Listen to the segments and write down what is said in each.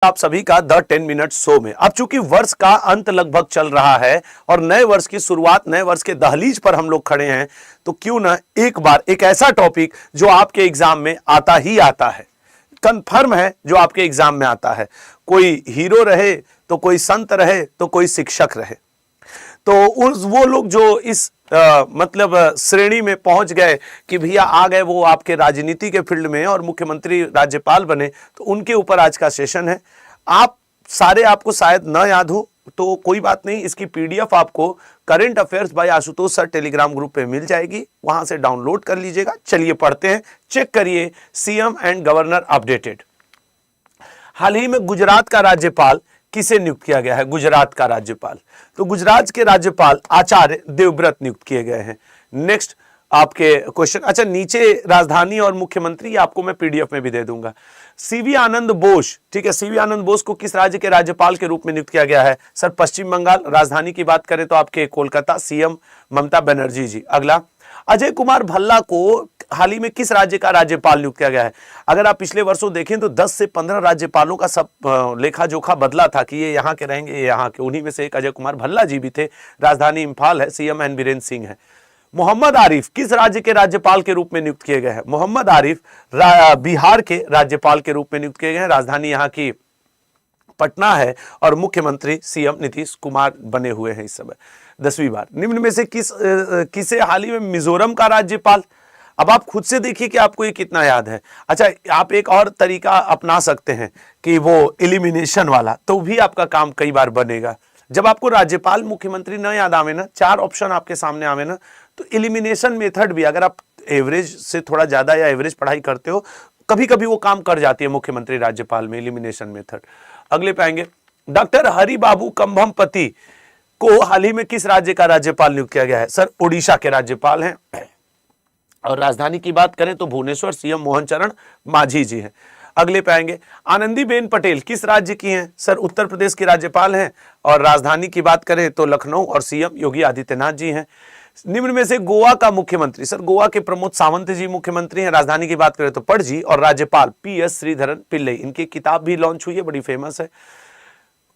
आप सभी का द 10 मिनट शो में। अब चूंकि वर्ष का अंत लगभग चल रहा है और नए वर्ष की शुरुआत, नए वर्ष के दहलीज पर हम लोग खड़े हैं, तो क्यों ना एक बार एक ऐसा टॉपिक जो आपके एग्जाम में आता ही आता है, कंफर्म है, जो आपके एग्जाम में आता है, कोई हीरो रहे तो कोई संत रहे तो कोई शिक्षक रहे, तो वो लोग जो इस मतलब श्रेणी में पहुंच गए कि भैया आ गए वो आपके राजनीति के फील्ड में और मुख्यमंत्री राज्यपाल बने, तो उनके ऊपर आज का सेशन है। आप सारे, आपको शायद न याद हो तो कोई बात नहीं, इसकी पीडीएफ आपको current affairs by Ashutosh sir Telegram group पे मिल जाएगी, वहां से डाउनलोड कर लीजिएगा। चलिए पढ़ते हैं, चेक करिए। CM and governor updated. हाल ही में गुजरात का राज्यपाल किसे नियुक्त किया गया है? गुजरात का राज्यपाल, तो गुजरात के राज्यपाल आचार्य देवव्रत नियुक्त किए गए हैं। नेक्स्ट आपके क्वेश्चन, अच्छा नीचे राजधानी और मुख्यमंत्री आपको मैं पीडीएफ में भी दे दूंगा। सीवी आनंद बोस, ठीक है, सीवी आनंद बोस को किस राज्य के राज्यपाल के रूप में नियुक्त किया गया है? सर पश्चिम बंगाल। राजधानी की बात करें तो आपके कोलकाता, सीएम ममता बनर्जी जी। अगला, अजय कुमार भल्ला को हाल ही में किस राज्य का राज्यपाल नियुक्त किया गया है? अगर आप पिछले वर्षों देखें तो 10 से 15 राज्यपालों का सब लेखा जोखा बदला था कि ये यहाँ के रहेंगे, ये यहाँ के। उन्हीं में से एक अजय कुमार भल्ला जी भी थे। राजधानी इंफाल है, सीएम एन बीरेन सिंह है। मोहम्मद आरिफ किस राज्य के राज्यपाल के रूप में नियुक्त किए गए हैं? मोहम्मद आरिफ बिहार के राज्यपाल के रूप में नियुक्त किए गए हैं। राजधानी यहाँ की पटना है और मुख्यमंत्री सीएम नीतीश कुमार बने हुए हैं इस समय 10वीं बार। निम्न में से किसे हाल ही में मिजोरम का राज्यपाल? अब आप खुद से देखिए कि आपको ये कितना याद है। अच्छा, आप एक और तरीका अपना सकते हैं कि वो एलिमिनेशन वाला, तो भी आपका काम कई बार बनेगा। जब आपको राज्यपाल मुख्यमंत्री न याद आवे ना, 4 ऑप्शन आपके सामने आवे ना, तो एलिमिनेशन मेथड भी, अगर आप एवरेज से थोड़ा ज्यादा या एवरेज पढ़ाई करते हो, कभी कभी वो काम कर जाती है मुख्यमंत्री राज्यपाल में, एलिमिनेशन मेथड। अगले पे आएंगे, डॉक्टर हरिबाबू कंभमपति को हाल ही में किस राज्य का राज्यपाल नियुक्त किया गया है? सर उड़ीसा के राज्यपाल हैं। और राजधानी की बात करें तो भुवनेश्वर, सीएम मोहन चरण मांझी जी हैं। अगले पे आएंगे, आनंदीबेन पटेल किस राज्य की हैं? सर उत्तर प्रदेश की राज्यपाल हैं। और राजधानी की बात करें तो लखनऊ और सीएम योगी आदित्यनाथ जी हैं। निम्न में से गोवा का मुख्यमंत्री? सर गोवा के प्रमोद सावंत जी मुख्यमंत्री हैं। राजधानी की बात करें तो पणजी और राज्यपाल पीएस श्रीधरन पिल्लई। इनकी किताब भी लॉन्च हुई है, बड़ी फेमस है।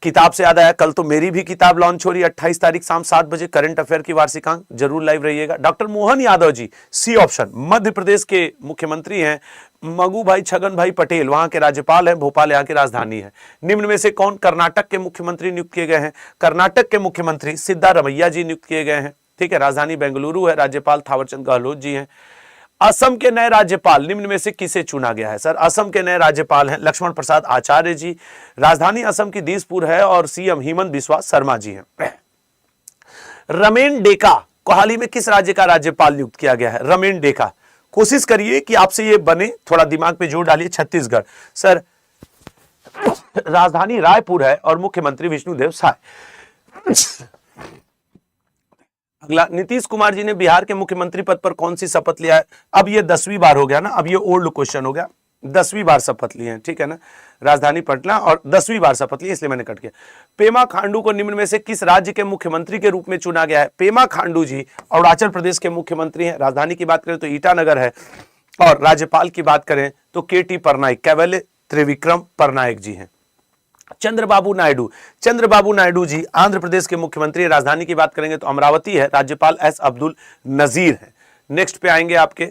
किताब से याद आया, कल तो मेरी भी किताब लॉन्च हो रही है 28 तारीख शाम 7 बजे, करंट अफेयर की वार्षिकांक, जरूर लाइव रहिएगा। Doctor Mohan Yadav ji, C option, Madhya Pradesh के मुख्यमंत्री हैं। मगू भाई छगन भाई पटेल वहां के राज्यपाल हैं। भोपाल यहाँ की राजधानी है। निम्न में से कौन कर्नाटक के मुख्यमंत्री नियुक्त किए गए हैं? कर्नाटक के मुख्यमंत्री सिद्धारमैया जी नियुक्त किए गए हैं। ठीक है, राजधानी बेंगलुरु है। राज्यपाल थावरचंद गहलोत जी हैं। असम के नए राज्यपाल निम्न में से किसे चुना गया है? सर असम के नए राज्यपाल हैं लक्ष्मण प्रसाद आचार्य जी। राजधानी असम की दिसपुर है और सीएम हिमंत बिस्वा शर्मा जी हैं। रमेन डेका को हाल ही में किस राज्य का राज्यपाल नियुक्त किया गया है? रमेन डेका, कोशिश करिए कि आपसे ये बने, थोड़ा दिमाग पे जोर डालिए। छत्तीसगढ़। सर राजधानी रायपुर है और मुख्यमंत्री विष्णुदेव साय। अगला, नीतीश कुमार जी ने बिहार के मुख्यमंत्री पद पर कौन सी शपथ लिया है? अब ये 10वीं बार हो गया ना, अब ये ओल्ड क्वेश्चन हो गया। 10वीं बार शपथ लिए हैं, ठीक है ना। राजधानी पटना और 10वीं बार शपथ ली, इसलिए मैंने कट किया। पेमा खांडू को निम्न में से किस राज्य के मुख्यमंत्री के रूप में चुना गया है? पेमा खांडू जी अरुणाचल प्रदेश के मुख्यमंत्री हैं। राजधानी की बात करें तो ईटानगर है और राज्यपाल की बात करें तो केटी परनाइक, कैवल्य त्रिविक्रम परनाइक जी हैं। चंद्रबाबू नायडू, चंद्रबाबू नायडू जी आंध्र प्रदेश के मुख्यमंत्री। राजधानी की बात करेंगे तो अमरावती है। राज्यपाल एस अब्दुल नजीर है। नेक्स्ट पे आएंगे आपके,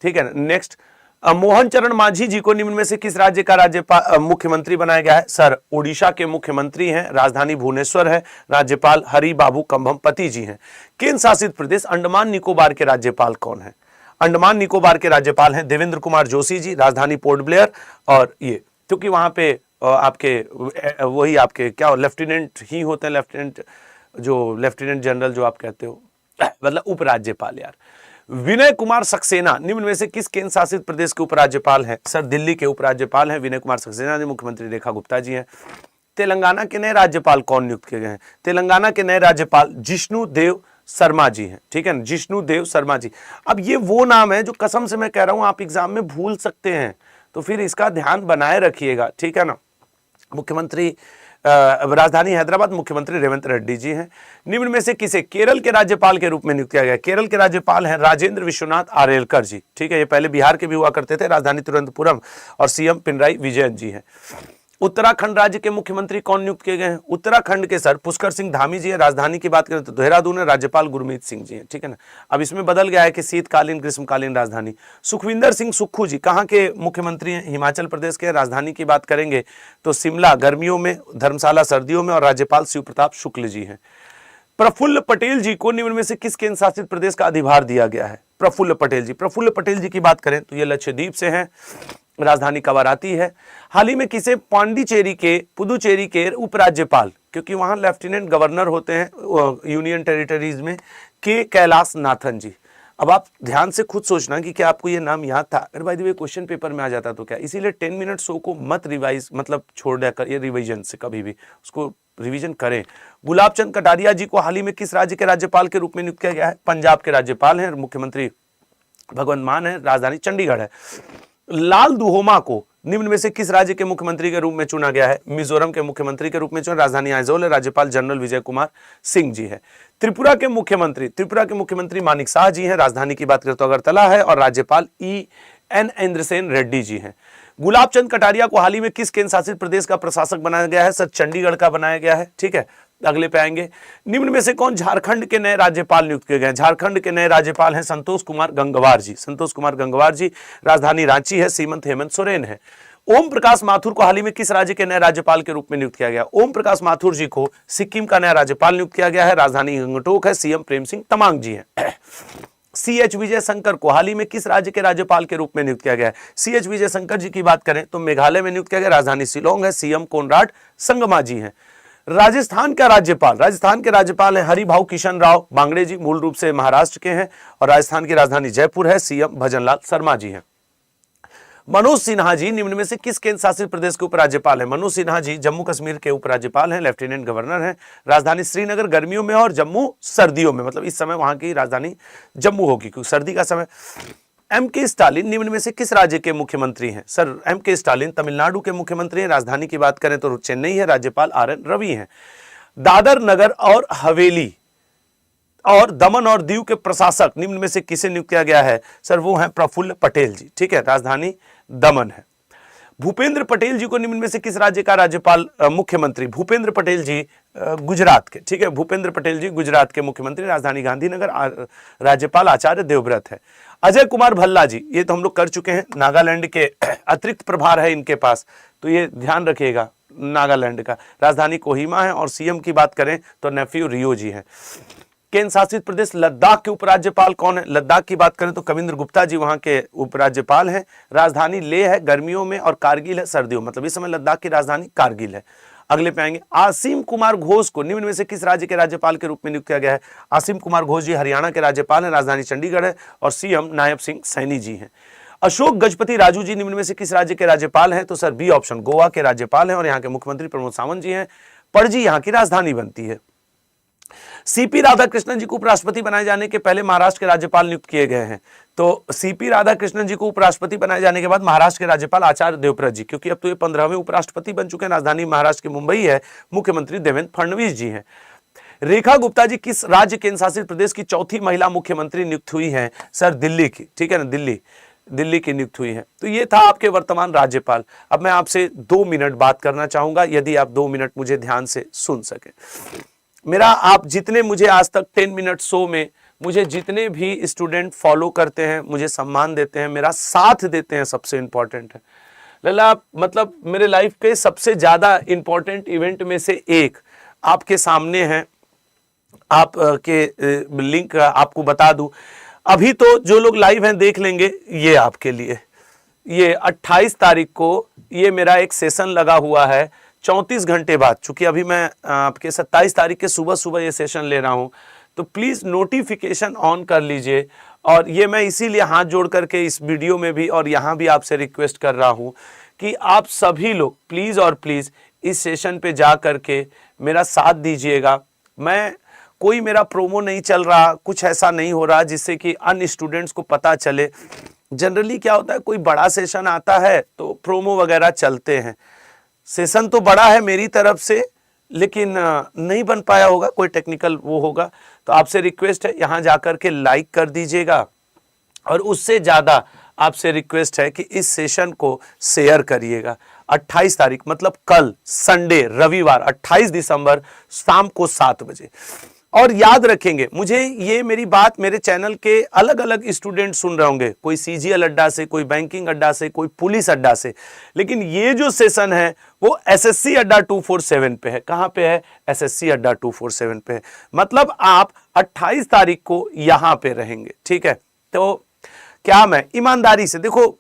ठीक है ना। नेक्स्ट, मोहन चरण मांझी जी को निम्न में से किस राज्य का राज्यपाल मुख्यमंत्री बनाया गया है? सर उड़ीसा के मुख्यमंत्री हैं। राजधानी भुवनेश्वर है। राज्यपाल हरिबाबू कंभमपति जी हैं। केंद्र शासित प्रदेश अंडमान निकोबार के राज्यपाल कौन है? अंडमान निकोबार के राज्यपाल हैं देवेंद्र कुमार जोशी जी। राजधानी पोर्ट ब्लेयर और ये, क्योंकि वहां पे आपके वही आपके क्या लेफ्टिनेंट ही होते हैं, लेफ्टिनेंट जनरल जो आप कहते हो, मतलब उपराज्यपाल यार। विनय कुमार सक्सेना निम्न में से किस केंद्र शासित प्रदेश के उपराज्यपाल हैं? सर दिल्ली के उपराज्यपाल हैं विनय कुमार सक्सेना जी। मुख्यमंत्री रेखा गुप्ता जी हैं। तेलंगाना के नए राज्यपाल कौन नियुक्त किए गए हैं? तेलंगाना के नए राज्यपाल जिष्णु देव शर्मा जी हैं, ठीक है ना, जिष्णु देव शर्मा जी। अब ये वो नाम है जो कसम से मैं कह रहा हूं आप एग्जाम में भूल सकते हैं, तो फिर इसका ध्यान बनाए रखिएगा, ठीक है ना। मुख्यमंत्री राजधानी हैदराबाद, मुख्यमंत्री रेवंत रेड्डी जी हैं। निम्न में से किसे केरल के राज्यपाल के रूप में नियुक्त किया गया? केरल के राज्यपाल हैं राजेंद्र विश्वनाथ आर्यलकर जी, ठीक है। ये पहले बिहार के भी हुआ करते थे। राजधानी तिरुवनंतपुरम और सीएम पिनराई विजयन जी हैं। उत्तराखंड राज्य के मुख्यमंत्री कौन नियुक्त किए गए हैं? उत्तराखंड के सर पुष्कर सिंह धामी जी है। राजधानी की बात करें तो देहरादून है, राज्यपाल गुरमीत सिंह जी हैं, ठीक है ना। अब इसमें बदल गया है कि शीतकालीन ग्रीष्मकालीन राजधानी। सुखविंदर सिंह सुक्खू जी कहाँ के मुख्यमंत्री हैं? हिमाचल प्रदेश के। राजधानी की बात करेंगे तो शिमला गर्मियों में, धर्मशाला सर्दियों में, और राज्यपाल शिव प्रताप शुक्ल जी हैं। प्रफुल्ल पटेल जी को निम्न में से किस केंद्र शासित प्रदेश का अधिभार दिया गया है? प्रफुल्ल पटेल जी की बात करें तो ये लक्षद्वीप से हैं, राजधानी कवाराती है। हाल ही में किसे पुदुचेरी के उपराज्यपाल, क्योंकि वहां लेफ्टिनेंट गवर्नर होते हैं यूनियन टेरिटरीज में, के कैलाश नाथन जी। अब आप ध्यान से खुद सोचना कि क्या आपको ये नाम याद था? अगर by the way question paper में आ जाता तो क्या? इसीलिए 10 मिनट शो को मत रिवाइज मतलब छोड़ दिया कर, ये रिवीजन से कभी भी उसको रिवीजन करें। गुलाब चंद कटारिया जी को हाल ही में किस राज्य के राज्यपाल के रूप में नियुक्त किया गया है? पंजाब के राज्यपाल हैं, मुख्यमंत्री भगवंत मान है, राजधानी चंडीगढ़ है। लाल दुहोमा को निम्न में से किस राज्य के मुख्यमंत्री के रूप में चुना गया है? मिजोरम के मुख्यमंत्री के रूप में चुना, राजधानी आइजोल है, राज्यपाल जनरल विजय कुमार सिंह जी है। त्रिपुरा के मुख्यमंत्री मानिक शाह जी हैं, राजधानी की बात करें तो अगरतला है, और राज्यपाल EN इंद्रसेन रेड्डी जी हैं। गुलाब चंद कटारिया को हाल ही में किस केंद्र शासित प्रदेश का प्रशासक बनाया गया है? सर चंडीगढ़ का बनाया गया है, ठीक है। अगले पे आएंगे। निम्न में से कौन झारखंड के नए राज्यपाल नियुक्त किए गए? झारखंड के नए राज्यपाल हैं संतोष कुमार गंगवार जी। राजधानी रांची है, सीमंत हेमंत सोरेन है। ओम प्रकाश माथुर को हाल ही में किस राज्य के नए राज्यपाल के रूप में नियुक्त किया गया? ओम प्रकाश माथुर जी को सिक्किम का नया राज्यपाल नियुक्त किया गया है, राजधानी गंगटोक है, CM प्रेम सिंह तमांग जी हैं। CH विजय शंकर को हाल ही में किस राज्य के राज्यपाल के रूप में नियुक्त किया गया है? CH विजय शंकर जी की बात करें तो मेघालय में नियुक्त किया गया, राजधानी शिलोंग है, CM कोनराड संगमा जी हैं। राजस्थान के राज्यपाल हैं हरिभाऊ किशन राव बांगड़े जी, मूल रूप से महाराष्ट्र के हैं, और राजस्थान की राजधानी जयपुर है, CM भजनलाल शर्मा जी हैं। मनोज सिन्हा जी निम्न में से किस केंद्र शासित प्रदेश के उपराज्यपाल हैं? मनोज सिन्हा जी जम्मू कश्मीर के उपराज्यपाल हैं, लेफ्टिनेंट गवर्नर हैं, राजधानी श्रीनगर गर्मियों में और जम्मू सर्दियों में, मतलब इस समय वहां की राजधानी जम्मू होगी क्योंकि सर्दी का समय। MK स्टालिन निम्न में से किस राज्य के मुख्यमंत्री हैं? सर MK स्टालिन तमिलनाडु के मुख्यमंत्री हैं, राजधानी की बात करें तो चेन्नई है, राज्यपाल RN रवि हैं। दादर नगर और हवेली और दमन और दीव के प्रशासक निम्न में से किसे नियुक्त किया गया है? सर वो हैं प्रफुल्ल पटेल जी, ठीक है, राजधानी दमन है। भूपेंद्र पटेल जी को निम्न में से किस राज्य का राज्यपाल मुख्यमंत्री? भूपेंद्र पटेल जी गुजरात के, ठीक है, भूपेंद्र पटेल जी गुजरात के मुख्यमंत्री, राजधानी गांधीनगर, राज्यपाल आचार्य देवव्रत है। अजय कुमार भल्ला जी, ये तो हम लोग कर चुके हैं, नागालैंड के अतिरिक्त प्रभार है इनके पास, तो ये ध्यान रखिएगा नागालैंड का, राजधानी कोहिमा है, और CM की बात करें तो नेफ्यू रियो जी हैं। केंद्र शासित प्रदेश लद्दाख के उपराज्यपाल कौन है? लद्दाख की बात करें तो कविंद्र गुप्ता जी वहां के उपराज्यपाल हैं, राजधानी लेह है गर्मियों में, और कारगिल है सर्दियों, मतलब इस समय लद्दाख की राजधानी कारगिल है। अगले पे आएंगे। आसिम कुमार घोष को निम्न में से किस राज्य के राज्यपाल के रूप में नियुक्त किया गया है? आसिम कुमार घोष जी हरियाणा के राज्यपाल हैं, राजधानी चंडीगढ़ है, और CM नायब सिंह सैनी जी हैं। अशोक गजपति राजू जी निम्न में से किस राज्य के राज्यपाल हैं? तो सर B ऑप्शन, गोवा के राज्यपाल हैं, और यहाँ के मुख्यमंत्री प्रमोद सावंत जी हैं। पणजी यहाँ की राजधानी बनती है। CP राधाकृष्णन जी को उपराष्ट्रपति बनाए जाने के पहले महाराष्ट्र के राज्यपाल नियुक्त किए गए हैं। तो CP राधाकृष्णन जी को उपराष्ट्रपति बनाए जाने के बाद महाराष्ट्र के राज्यपाल आचार्य देवव्रत जी, क्योंकि अब तो ये 15वें उपराष्ट्रपति बन चुके हैं, राजधानी महाराष्ट्र की मुंबई है, मुख्यमंत्री देवेंद्र फडणवीस जी हैं। रेखा गुप्ता जी किस राज्य केंद्र शासित प्रदेश की चौथी महिला मुख्यमंत्री नियुक्त हुई हैं? सर दिल्ली की, ठीक है ना, दिल्ली की नियुक्त हुई हैं। तो ये था आपके वर्तमान राज्यपाल। अब मैं आपसे 2 मिनट बात करना चाहूंगा, यदि आप 2 मिनट मुझे ध्यान से सुन सके। मेरा आप जितने मुझे आज तक 10 मिनट शो में मुझे जितने भी स्टूडेंट फॉलो करते हैं, मुझे सम्मान देते हैं, मेरा साथ देते हैं, सबसे इंपॉर्टेंट है लला, मतलब मेरे लाइफ के सबसे ज्यादा इंपॉर्टेंट इवेंट में से एक आपके सामने है। आप के लिंक आपको बता दूं, अभी तो जो लोग लाइव हैं देख लेंगे, ये आपके लिए, ये 28 तारीख को ये मेरा एक सेशन लगा हुआ है 34 घंटे बाद, चूंकि अभी मैं आपके 27 तारीख के सुबह ये सेशन ले रहा हूं, तो प्लीज नोटिफिकेशन ऑन कर लीजिए। और ये मैं इसीलिए हाथ जोड़ करके इस वीडियो में भी और यहां भी आपसे रिक्वेस्ट कर रहा हूं कि आप सभी लोग प्लीज और प्लीज इस सेशन पे जा करके मेरा साथ दीजिएगा। मैं कोई मेरा प्रोमो नहीं चल रहा, कुछ ऐसा नहीं हो रहा जिससे कि अन्य स्टूडेंट्स को पता चले। जनरली क्या होता है, कोई बड़ा सेशन आता है तो प्रोमो वगैरह चलते हैं। सेशन तो बड़ा है मेरी तरफ से, लेकिन नहीं बन पाया होगा, कोई टेक्निकल वो होगा, तो आपसे रिक्वेस्ट है यहां जाकर के लाइक कर दीजिएगा। और उससे ज़्यादा आपसे रिक्वेस्ट है कि इस सेशन को शेयर करिएगा। 28 तारीख मतलब कल संडे रविवार 28 दिसंबर शाम को 7 बजे। और याद रखेंगे, मुझे ये मेरी बात मेरे चैनल के अलग अलग स्टूडेंट सुन रहे होंगे, कोई सीजीएल अड्डा से, कोई बैंकिंग अड्डा से, कोई पुलिस अड्डा से, लेकिन ये जो सेशन है वो एसएससी अड्डा 247 पे है। कहां पे है? एसएससी अड्डा 247 पे है। मतलब आप 28 तारीख को यहां पे रहेंगे, ठीक है। तो क्या मैं ईमानदारी से, देखो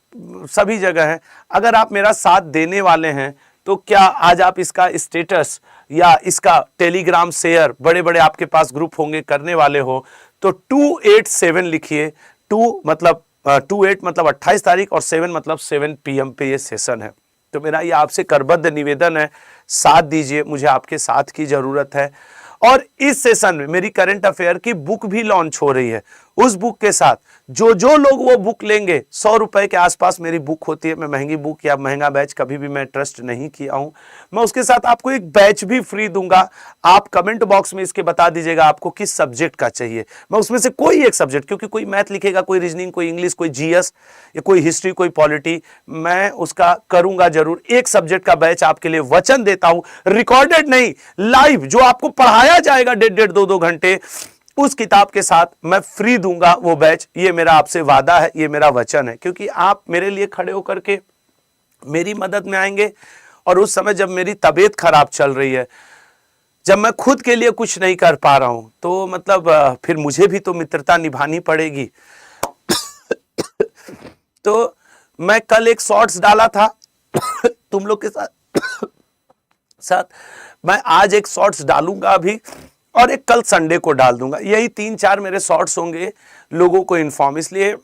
सभी जगह है, अगर आप मेरा साथ देने वाले हैं तो क्या आज आप इसका स्टेटस या इसका टेलीग्राम शेयर, बड़े बड़े आपके पास ग्रुप होंगे, करने वाले हो तो 287 लिखिए। 28 मतलब 28 तारीख और 7 मतलब 7 PM पे ये सेशन है। तो मेरा ये आपसे करबद्ध निवेदन है, साथ दीजिए, मुझे आपके साथ की जरूरत है। और इस सेशन में मेरी करंट अफेयर की बुक भी लॉन्च हो रही है। उस बुक के साथ जो जो लोग वो बुक लेंगे, 100 रुपए के आसपास मेरी बुक होती है। मैं महंगी बुक या महंगा बैच कभी भी मैं ट्रस्ट नहीं किया हूं। मैं उसके साथ आपको एक बैच भी फ्री दूंगा। आप कमेंट बॉक्स में इसके बता दीजिएगा आपको किस सब्जेक्ट का चाहिए। मैं उसमें से कोई एक सब्जेक्ट, क्योंकि कोई मैथ लिखेगा, कोई रीजनिंग, कोई इंग्लिश, कोई जीएस या कोई हिस्ट्री, कोई पॉलिटी, मैं उसका करूंगा जरूर। एक सब्जेक्ट का बैच आपके लिए वचन देता हूं, रिकॉर्डेड नहीं, लाइव, जो आपको पढ़ाया जाएगा 1.5 2 घंटे, उस किताब के साथ मैं फ्री दूंगा वो बैच। ये मेरा आपसे वादा है, ये मेरा वचन है, क्योंकि आप मेरे लिए खड़े होकर के मेरी मदद में आएंगे। और उस समय जब मेरी तबीयत खराब चल रही है, जब मैं खुद के लिए कुछ नहीं कर पा रहा हूं, तो मतलब फिर मुझे भी तो मित्रता निभानी पड़ेगी। तो मैं कल एक शॉर्ट्स डाला था तुम लोग के साथ मैं आज एक शॉर्ट्स डालूंगा अभी, और एक कल संडे को डाल दूंगा। यही 3-4 मेरे शॉर्ट्स होंगे लोगों को इन्फॉर्म। इसलिए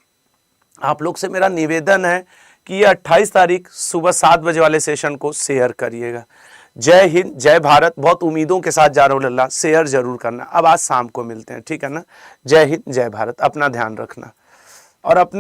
आप लोग से मेरा निवेदन है कि ये 28 तारीख सुबह 7 बजे वाले सेशन को शेयर करिएगा। जय हिंद, जय भारत। बहुत उम्मीदों के साथ जा रहा हूँ लल्ला, शेयर जरूर करना। अब आज शाम को मिलते हैं, ठीक है ना। जय हिंद, जय भारत। अपना ध्यान रखना और अपने